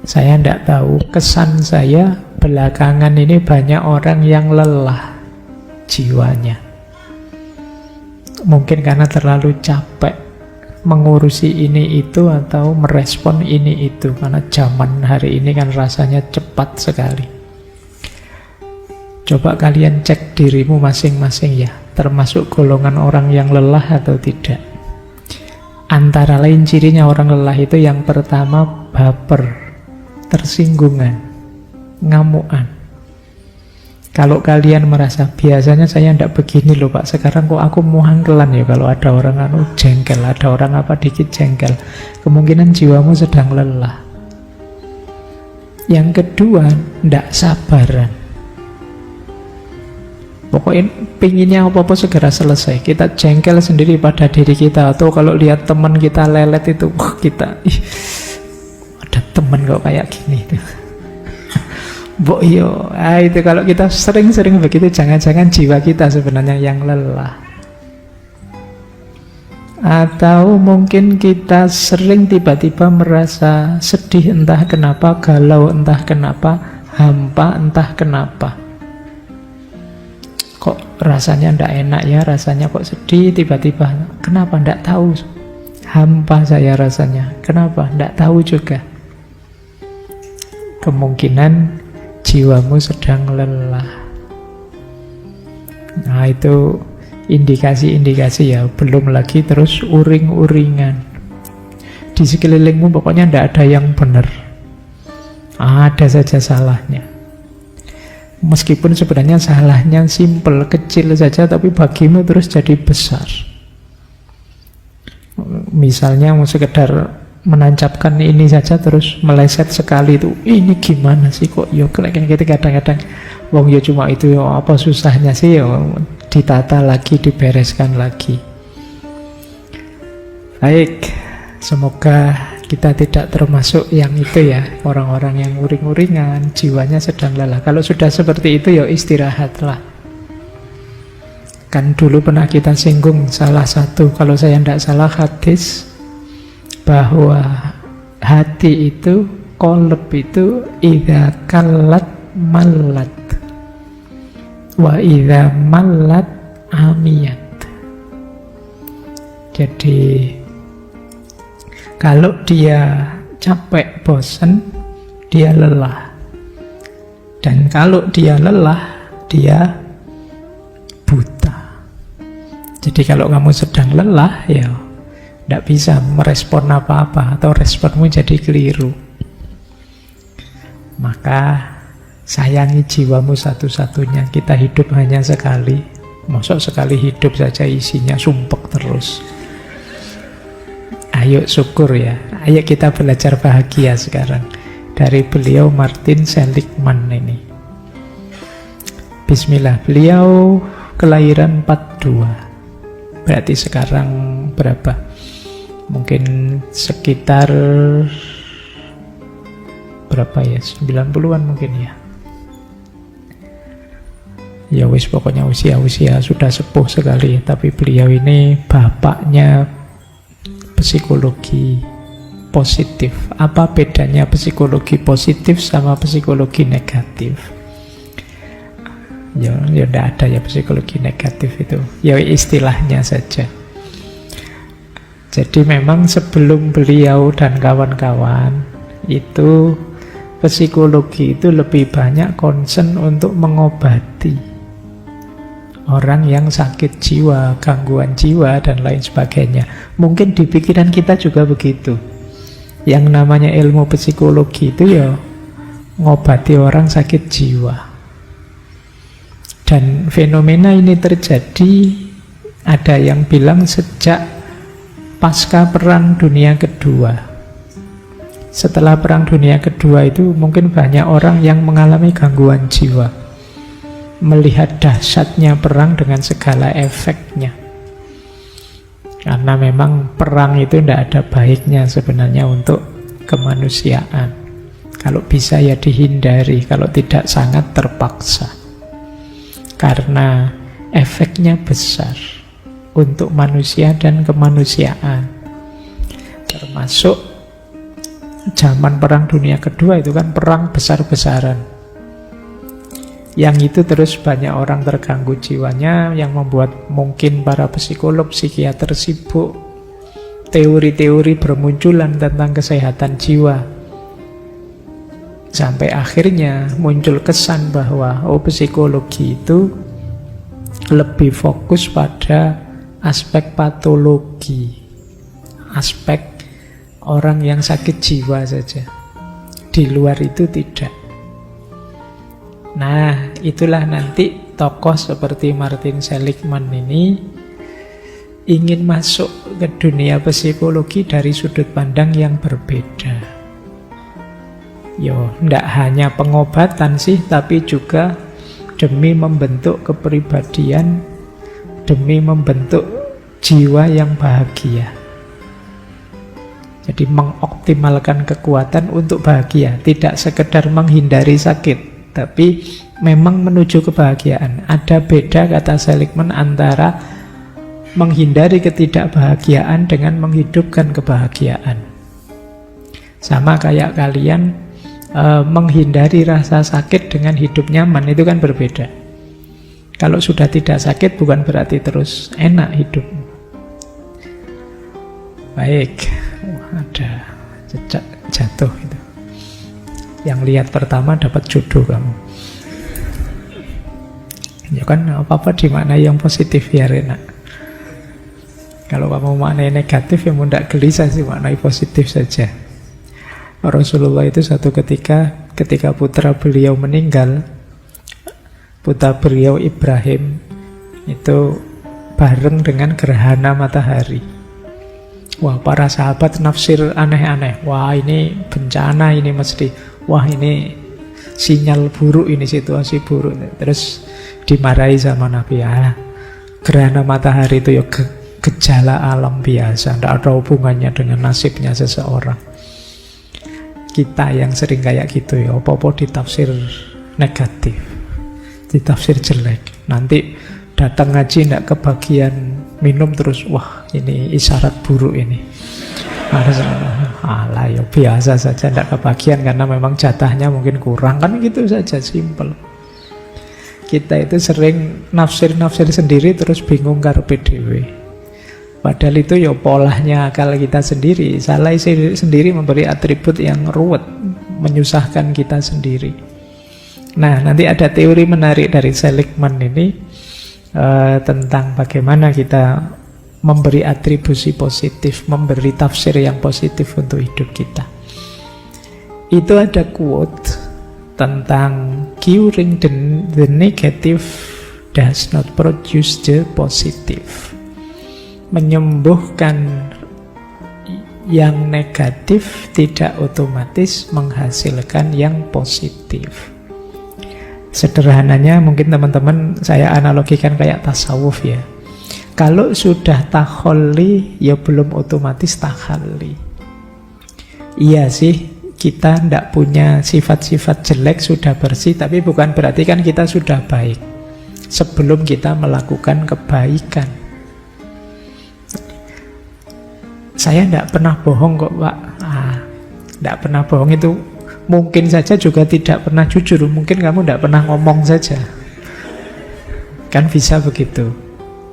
Saya tidak tahu, kesan saya belakangan ini banyak orang yang lelah jiwanya. Mungkin karena terlalu capek mengurusi ini itu atau merespon ini itu. Karena zaman hari ini kan rasanya cepat sekali. Coba kalian cek dirimu masing-masing ya, termasuk golongan orang yang lelah atau tidak. Antara lain cirinya orang lelah itu yang pertama baper, tersinggungan, ngamuan. Kalau kalian merasa biasanya saya tidak begini loh Pak, sekarang kok aku muhangkelan ya kalau ada orang jengkel, ada orang apa dikit jengkel, kemungkinan jiwamu sedang lelah. Yang kedua, tidak sabaran. Pokoknya pinginnya apa-apa segera selesai. Kita jengkel sendiri pada diri kita, atau kalau lihat teman kita lelet itu, kita ada teman kok kayak gini tuh. Mbok yo, itu kalau kita sering-sering begitu, jangan-jangan jiwa kita sebenarnya yang lelah. Atau mungkin kita sering tiba-tiba merasa sedih entah kenapa, galau entah kenapa, hampa entah kenapa. Kok rasanya ndak enak ya, rasanya kok sedih tiba-tiba. Kenapa ndak tahu? Hampa saya rasanya. Kenapa? Ndak tahu juga. Kemungkinan jiwamu sedang lelah. Nah, itu indikasi-indikasi ya. Belum lagi terus uring-uringan. Di sekelilingmu pokoknya ndak ada yang benar. Ada saja salahnya. Meskipun sebenarnya salahnya simple, kecil saja, tapi bagimu terus jadi besar. Misalnya mau sekedar menancapkan ini saja terus meleset sekali itu, ini gimana sih kok yo kayak gitu kadang-kadang. Wong yo cuma itu, yo apa susahnya sih, yo ditata lagi, dibereskan lagi. Baik, semoga kita tidak termasuk yang itu ya, orang-orang yang uring-uringan, jiwanya sedang lelah. Kalau sudah seperti itu, ya istirahatlah. Kan dulu pernah kita singgung salah satu, kalau saya tidak salah hadis, bahwa hati itu, qalb itu, idza kallat mallat, wa idza mallat amiyat. Jadi kalau dia capek, bosan, dia lelah. Dan kalau dia lelah, dia buta. Jadi kalau kamu sedang lelah, ya tidak bisa merespon apa-apa, atau responmu jadi keliru. Maka sayangi jiwamu satu-satunya. Kita hidup hanya sekali. Masa sekali hidup saja isinya sumpek terus. Ayo syukur ya. Ayo kita belajar bahagia sekarang. Dari beliau Martin Seligman ini. Bismillah. Beliau kelahiran 42. Berarti sekarang berapa? Mungkin sekitar berapa ya? 90-an mungkin ya. Ya wis, pokoknya usia-usia sudah sepuh sekali. Tapi beliau ini bapaknya psikologi positif. Apa bedanya psikologi positif sama psikologi negatif? Ya tidak ada ya psikologi negatif itu. Ya istilahnya saja. Jadi memang sebelum beliau dan kawan-kawan itu, psikologi itu lebih banyak concern untuk mengobati orang yang sakit jiwa, gangguan jiwa, dan lain sebagainya. Mungkin di pikiran kita juga begitu. Yang namanya ilmu psikologi itu ya ngobati orang sakit jiwa. Dan fenomena ini terjadi, ada yang bilang sejak pasca Perang Dunia Kedua. Setelah Perang Dunia Kedua itu mungkin banyak orang yang mengalami gangguan jiwa, melihat dahsyatnya perang dengan segala efeknya. Karena memang perang itu tidak ada baiknya sebenarnya untuk kemanusiaan. Kalau bisa ya dihindari, kalau tidak sangat terpaksa. Karena efeknya besar untuk manusia dan kemanusiaan. Termasuk zaman Perang Dunia Kedua itu kan perang besar-besaran. Yang itu terus banyak orang terganggu jiwanya, yang membuat mungkin para psikolog, psikiater sibuk. Teori-teori bermunculan tentang kesehatan jiwa. Sampai akhirnya muncul kesan bahwa psikologi itu lebih fokus pada aspek patologi, aspek orang yang sakit jiwa saja. Di luar itu tidak. Nah, itulah nanti tokoh seperti Martin Seligman ini ingin masuk ke dunia psikologi dari sudut pandang yang berbeda. Ndak hanya pengobatan sih, tapi juga demi membentuk kepribadian, demi membentuk jiwa yang bahagia. Jadi mengoptimalkan kekuatan untuk bahagia, tidak sekedar menghindari sakit, tapi memang menuju kebahagiaan. Ada beda, kata Seligman, antara menghindari ketidakbahagiaan dengan menghidupkan kebahagiaan. Sama kayak kalian menghindari rasa sakit dengan hidup nyaman, itu kan berbeda. Kalau sudah tidak sakit bukan berarti terus enak hidup. Baik, ada jejak jatuh itu. Yang lihat pertama dapat jodoh kamu. Ya kan, apa-apa dimaknai yang positif ya enak. Kalau kamu maknai negatif ya tidak gelisah sih, maknai positif saja. Rasulullah itu satu ketika putra beliau meninggal, putra beliau Ibrahim itu bareng dengan gerhana matahari. Wah, para sahabat nafsir aneh-aneh. Wah, ini bencana, ini mesti. Wah, ini sinyal buruk, ini situasi buruk. Terus dimarahi sama Nabi. Gerhana matahari itu ya gejala alam biasa, tidak ada hubungannya dengan nasibnya seseorang. Kita yang sering kayak gitu ya, apa-apa ditafsir negatif, ditafsir jelek. Nanti datang ngaji tidak kebagian minum terus, wah ini isyarat buruk ini. Alah ya biasa saja, tidak kebagian karena memang jatahnya mungkin kurang, kan gitu saja, simple. Kita itu sering nafsir-nafsir sendiri terus bingung karepe dhewe. Padahal itu ya polahnya akal kita sendiri. Salah sendiri memberi atribut yang ruwet, menyusahkan kita sendiri. Nah, nanti ada teori menarik dari Seligman ini tentang bagaimana kita memberi atribusi positif, memberi tafsir yang positif untuk hidup kita. Itu ada quote tentang curing the negative does not produce the positive. Menyembuhkan yang negatif tidak otomatis menghasilkan yang positif. Sederhananya mungkin teman-teman saya analogikan kayak tasawuf ya. Kalau sudah takholli ya belum otomatis takhalli. Iya sih, kita tidak punya sifat-sifat jelek, sudah bersih, tapi bukan berarti kan kita sudah baik sebelum kita melakukan kebaikan. Saya tidak pernah bohong kok Pak. Tidak pernah bohong itu mungkin saja juga tidak pernah jujur. Mungkin kamu tidak pernah ngomong saja. Kan bisa begitu.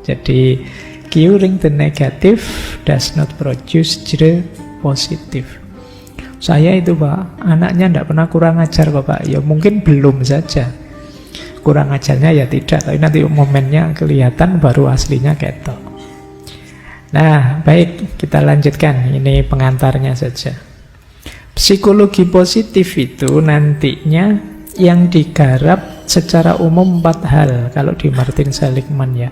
Jadi curing the negative does not produce the positive. Saya itu Pak, anaknya tidak pernah kurang ajar kok Pak. Ya mungkin belum saja. Kurang ajarnya ya tidak, tapi nanti momennya kelihatan baru aslinya ketok. Nah, baik, kita lanjutkan. Ini pengantarnya saja. Psikologi positif itu nantinya yang digarap secara umum 4 hal kalau di Martin Seligman ya.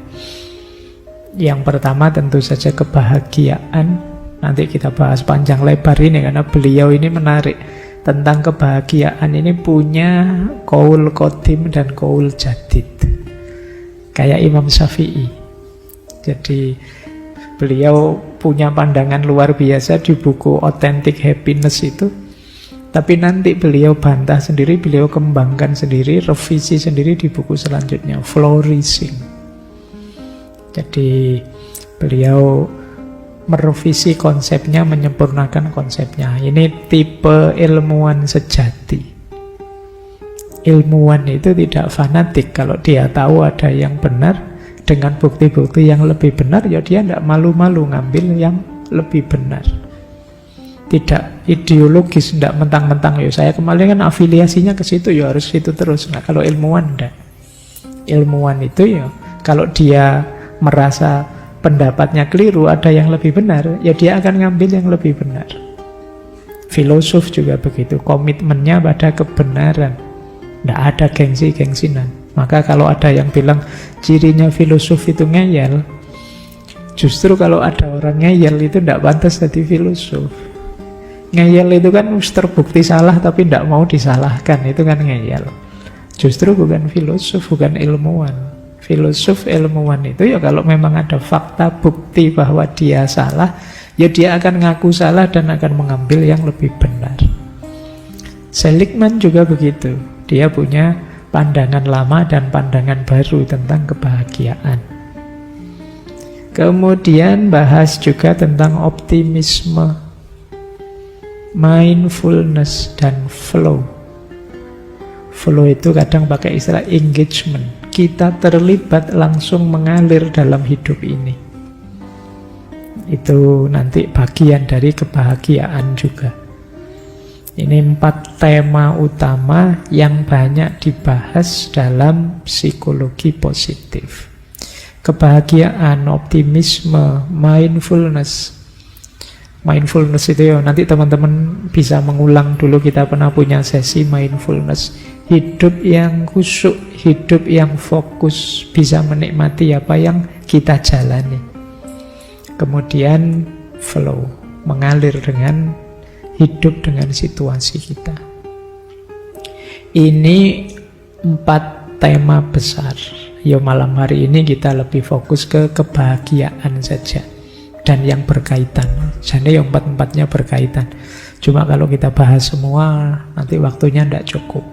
Yang pertama tentu saja kebahagiaan. Nanti kita bahas panjang lebar ini karena beliau ini menarik. Tentang kebahagiaan ini punya qaul qadim dan qaul jadid. Kayak Imam Syafi'i. Jadi beliau punya pandangan luar biasa di buku Authentic Happiness itu. Tapi nanti beliau bantah sendiri, beliau kembangkan sendiri, revisi sendiri di buku selanjutnya, Flourishing. Jadi beliau merevisi konsepnya, menyempurnakan konsepnya. Ini tipe ilmuwan sejati. Ilmuwan itu tidak fanatik. Kalau dia tahu ada yang benar dengan bukti-bukti yang lebih benar, ya dia tidak malu-malu ngambil yang lebih benar. Tidak ideologis, tidak mentang-mentang ya saya kemarin kan afiliasinya ke situ, ya harus situ terus. Nah, kalau ilmuwan tidak. Ilmuwan itu ya kalau dia merasa pendapatnya keliru, ada yang lebih benar, ya dia akan ngambil yang lebih benar. Filosof juga begitu, komitmennya pada kebenaran, tidak ada gengsi-gengsinan. Maka kalau ada yang bilang cirinya filosof itu ngeyel, justru kalau ada orang ngeyel itu tidak pantas jadi filosof. Ngeyel itu kan terbukti salah tapi tidak mau disalahkan, itu kan ngeyel. Justru bukan filosof, bukan ilmuwan. Filosof, ilmuwan itu ya kalau memang ada fakta bukti bahwa dia salah, ya dia akan ngaku salah dan akan mengambil yang lebih benar. Seligman juga begitu. Dia punya pandangan lama dan pandangan baru tentang kebahagiaan. Kemudian bahas juga tentang optimisme, mindfulness, dan flow. Flow itu kadang pakai istilah engagement. Kita terlibat langsung mengalir dalam hidup ini. Itu nanti bagian dari kebahagiaan juga. Ini 4 tema utama yang banyak dibahas dalam psikologi positif. Kebahagiaan, optimisme, mindfulness. Mindfulness itu ya, nanti teman-teman bisa mengulang dulu, kita pernah punya sesi mindfulness. Hidup yang khusyuk, hidup yang fokus, bisa menikmati apa yang kita jalani. Kemudian flow, mengalir dengan hidup dengan situasi kita. Ini 4 tema besar. Ya malam hari ini kita lebih fokus ke kebahagiaan saja dan yang berkaitan. Jadi yang 4-4-nya berkaitan. Cuma kalau kita bahas semua nanti waktunya tidak cukup.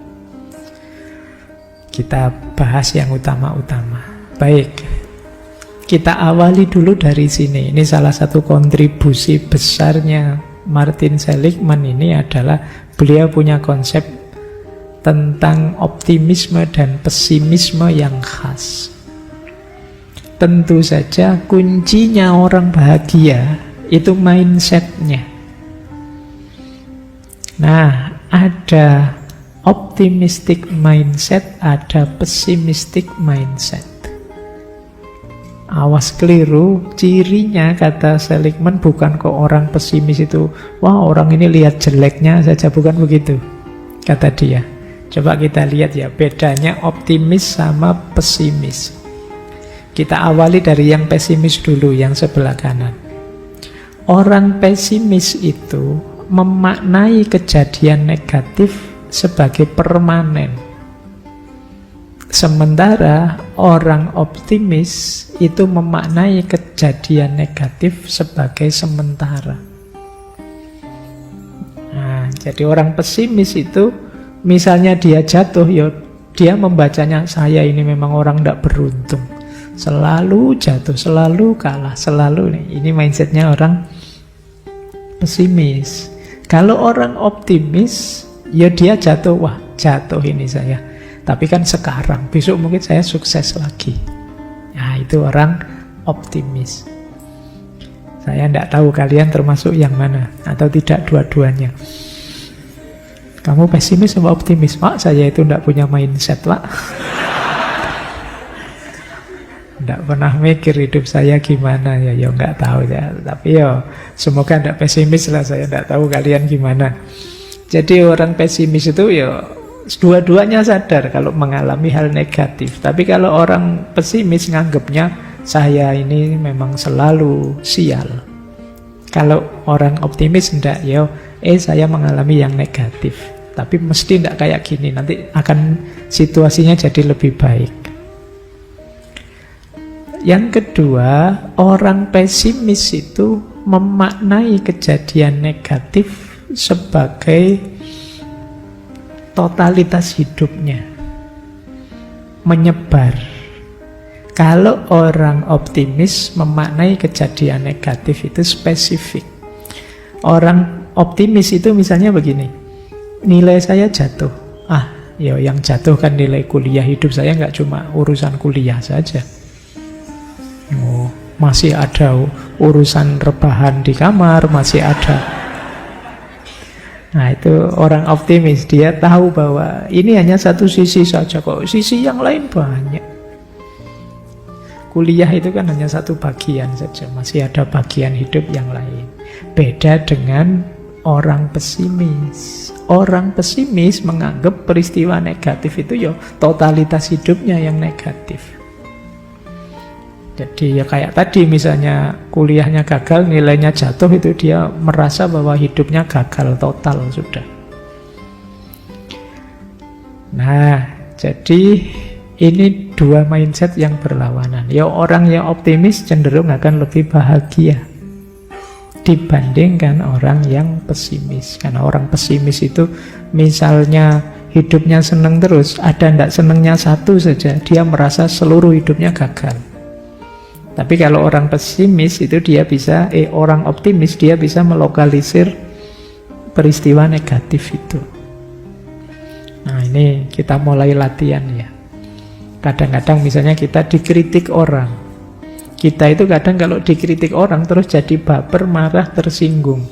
Kita bahas yang utama-utama. Baik, kita awali dulu dari sini. Ini salah satu kontribusi besarnya Martin Seligman ini adalah beliau punya konsep tentang optimisme dan pesimisme yang khas. Tentu saja kuncinya orang bahagia itu mindsetnya. Nah, ada optimistic mindset, ada pessimistic mindset. Awas keliru, cirinya kata Seligman bukan kok orang pesimis itu, wah orang ini lihat jeleknya saja, bukan begitu kata dia. Coba kita lihat ya bedanya optimis sama pesimis. Kita awali dari yang pesimis dulu, yang sebelah kanan. Orang pesimis itu memaknai kejadian negatif sebagai permanen. Sementara orang optimis itu memaknai kejadian negatif sebagai sementara. Nah, jadi orang pesimis itu misalnya dia jatuh, ya dia membacanya, saya ini memang orang tidak beruntung, selalu jatuh, selalu kalah, selalu nih. Ini mindsetnya orang pesimis. Kalau orang optimis, ya dia jatuh, wah jatuh ini saya, tapi kan sekarang, besok mungkin saya sukses lagi. Nah itu orang optimis. Saya tidak tahu kalian termasuk yang mana, atau tidak dua-duanya. Kamu pesimis sama optimis? Pak, saya itu tidak punya mindset, Pak. Tidak pernah mikir hidup saya gimana, ya nggak tahu ya. Tapi ya semoga tidak pesimis lah, saya tidak tahu kalian gimana. Jadi orang pesimis itu ya dua-duanya sadar kalau mengalami hal negatif. Tapi kalau orang pesimis nganggapnya saya ini memang selalu sial. Kalau orang optimis enggak, ya saya mengalami yang negatif. Tapi mesti enggak kayak gini, nanti akan situasinya jadi lebih baik. Yang kedua, orang pesimis itu memaknai kejadian negatif sebagai totalitas hidupnya, menyebar. Kalau orang optimis memaknai kejadian negatif itu spesifik. Orang optimis itu misalnya begini, nilai saya jatuh. Ya yang jatuh kan nilai kuliah, hidup saya nggak cuma urusan kuliah saja. Masih ada urusan rebahan di kamar, masih ada. Nah itu orang optimis, dia tahu bahwa ini hanya satu sisi saja kok, sisi yang lain banyak. Kuliah itu kan hanya satu bagian saja, masih ada bagian hidup yang lain. Beda dengan orang pesimis. Orang pesimis menganggap peristiwa negatif itu ya totalitas hidupnya yang negatif. Jadi ya kayak tadi misalnya kuliahnya gagal, nilainya jatuh, itu dia merasa bahwa hidupnya gagal total sudah. Nah, jadi ini dua mindset yang berlawanan. Ya orang yang optimis cenderung akan lebih bahagia dibandingkan orang yang pesimis. Karena orang pesimis itu misalnya hidupnya seneng terus, ada ndak senengnya satu saja, dia merasa seluruh hidupnya gagal. Tapi kalau orang pesimis itu dia bisa, orang optimis dia bisa melokalisir peristiwa negatif itu. Nah ini kita mulai latihan ya. Kadang-kadang misalnya kita dikritik orang, kita itu kadang kalau dikritik orang terus jadi baper, marah, tersinggung.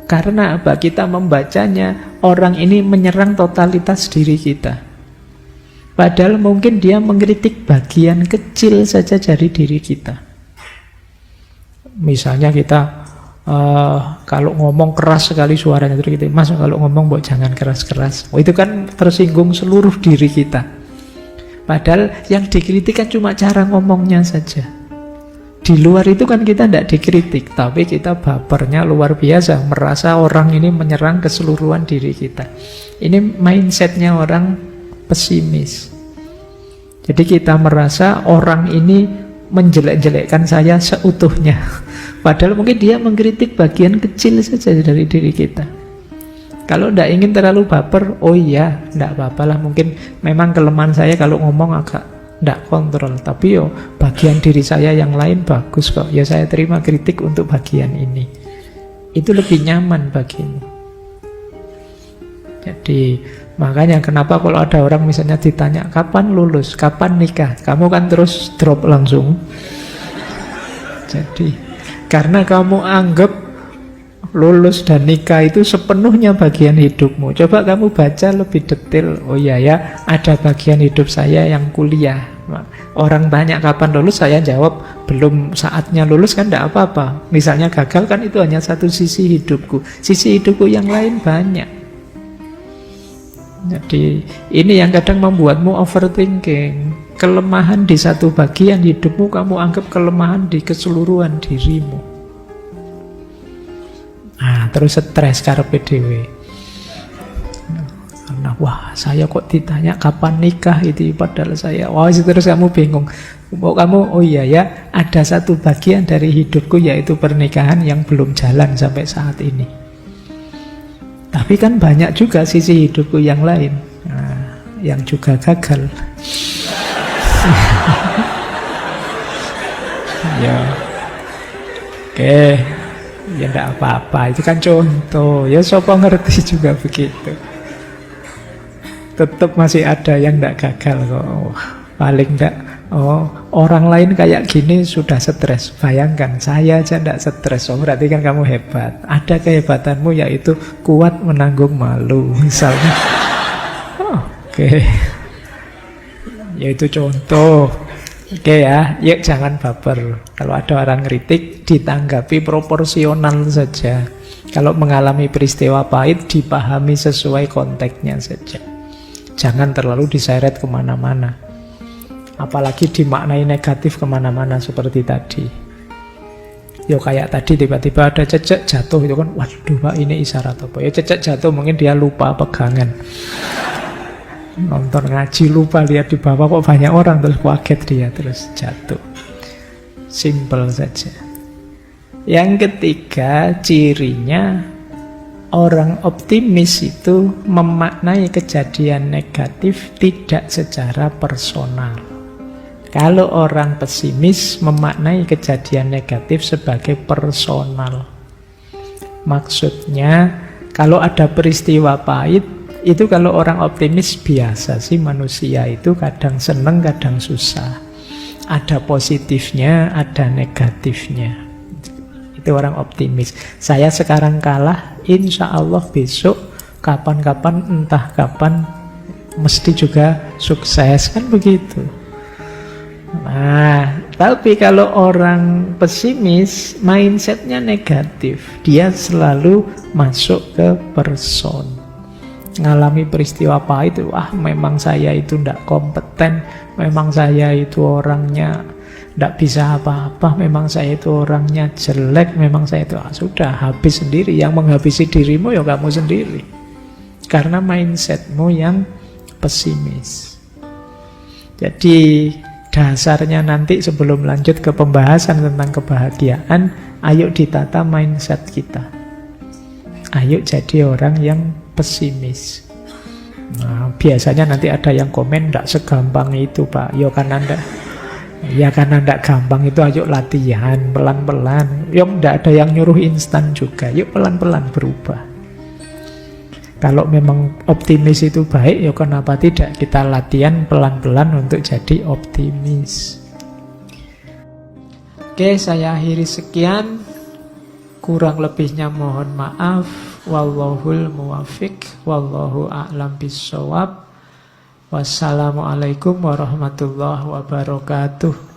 Karena apa? Kita membacanya orang ini menyerang totalitas diri kita. Padahal mungkin dia mengkritik bagian kecil saja dari diri kita. Misalnya kita kalau ngomong keras sekali suaranya, terus gitu, Mas kalau ngomong jangan keras-keras. Itu kan tersinggung seluruh diri kita. Padahal yang dikritik kan cuma cara ngomongnya saja. Di luar itu kan kita tidak dikritik, tapi kita bapernya luar biasa, merasa orang ini menyerang keseluruhan diri kita. Ini mindsetnya orang pesimis. Jadi kita merasa orang ini menjelek-jelekkan saya seutuhnya, padahal mungkin dia mengkritik bagian kecil saja dari diri kita. Kalau tidak ingin terlalu baper, oh iya, tidak apa-apalah, mungkin memang kelemahan saya kalau ngomong agak tidak kontrol, tapi bagian diri saya yang lain bagus kok, ya saya terima kritik untuk bagian ini. Itu lebih nyaman bagimu. Jadi makanya kenapa kalau ada orang misalnya ditanya kapan lulus, kapan nikah, kamu kan terus drop langsung. Jadi karena kamu anggap lulus dan nikah itu sepenuhnya bagian hidupmu. Coba kamu baca lebih detail. Oh iya ya, ada bagian hidup saya yang kuliah. Orang tanya kapan lulus, saya jawab belum saatnya lulus kan tidak apa-apa. Misalnya gagal kan itu hanya satu sisi hidupku. Sisi hidupku yang lain banyak. Jadi ini yang kadang membuatmu overthinking. Kelemahan di satu bagian hidupmu kamu anggap kelemahan di keseluruhan dirimu. Nah, terus stres karepe dhewe. Karena wah, saya kok ditanya kapan nikah itu, padahal saya terus kamu bingung. Kamu oh iya ya, ada satu bagian dari hidupku yaitu pernikahan yang belum jalan sampai saat ini. Tapi kan banyak juga sisi hidupku yang lain, yang juga gagal. Ya, oke. Ya enggak apa-apa, itu kan contoh. Ya siapa ngerti juga begitu. Tetap masih ada yang enggak gagal kok. Paling enggak, orang lain kayak gini sudah stres. Bayangkan, saya aja enggak stres. Berarti kan kamu hebat. Ada kehebatanmu yaitu kuat menanggung malu misalnya. Oke. Ya itu contoh. Oke ya, yuk jangan baper. Kalau ada orang kritik, ditanggapi proporsional saja. Kalau mengalami peristiwa pahit, dipahami sesuai konteksnya saja. Jangan terlalu diseret kemana-mana. Apalagi dimaknai negatif kemana-mana seperti tadi. Yo kayak tadi tiba-tiba ada cecek jatuh, itu kan, waduh Pak ini isyarat apa? Ya cecek jatuh mungkin dia lupa pegangan. Nonton ngaji lupa lihat di bawah kok banyak orang, terus kaget dia terus jatuh. Simple saja. Yang ketiga, cirinya orang optimis itu memaknai kejadian negatif tidak secara personal. Kalau orang pesimis memaknai kejadian negatif sebagai personal. Maksudnya, kalau ada peristiwa pahit, itu kalau orang optimis biasa sih, manusia itu kadang seneng, kadang susah. Ada positifnya, ada negatifnya. Itu orang optimis. Saya sekarang kalah, insya Allah besok, kapan-kapan, entah kapan, mesti juga sukses, kan begitu. Nah, tapi kalau orang pesimis, mindsetnya negatif. Dia selalu masuk ke person. Ngalami peristiwa apa itu, memang saya itu tidak kompeten, memang saya itu orangnya tidak bisa apa-apa, memang saya itu orangnya jelek, memang saya itu, sudah habis sendiri. Yang menghabisi dirimu ya kamu sendiri. Karena mindsetmu yang pesimis. Jadi dasarnya nanti sebelum lanjut ke pembahasan tentang kebahagiaan, ayo ditata mindset kita. Ayo jadi orang yang pesimis. Nah, biasanya nanti ada yang komen, "Ndak segampang itu, Pak." Ya karena ndak gampang itu, ayo latihan pelan-pelan. Yuk, ndak ada yang nyuruh instan juga. Yuk pelan-pelan berubah. Kalau memang optimis itu baik, ya kenapa tidak kita latihan pelan-pelan untuk jadi optimis. Oke, saya akhiri sekian. Kurang lebihnya mohon maaf. Wallahul muwafiq, wallahu a'lam bishawab. Wassalamualaikum warahmatullahi wabarakatuh.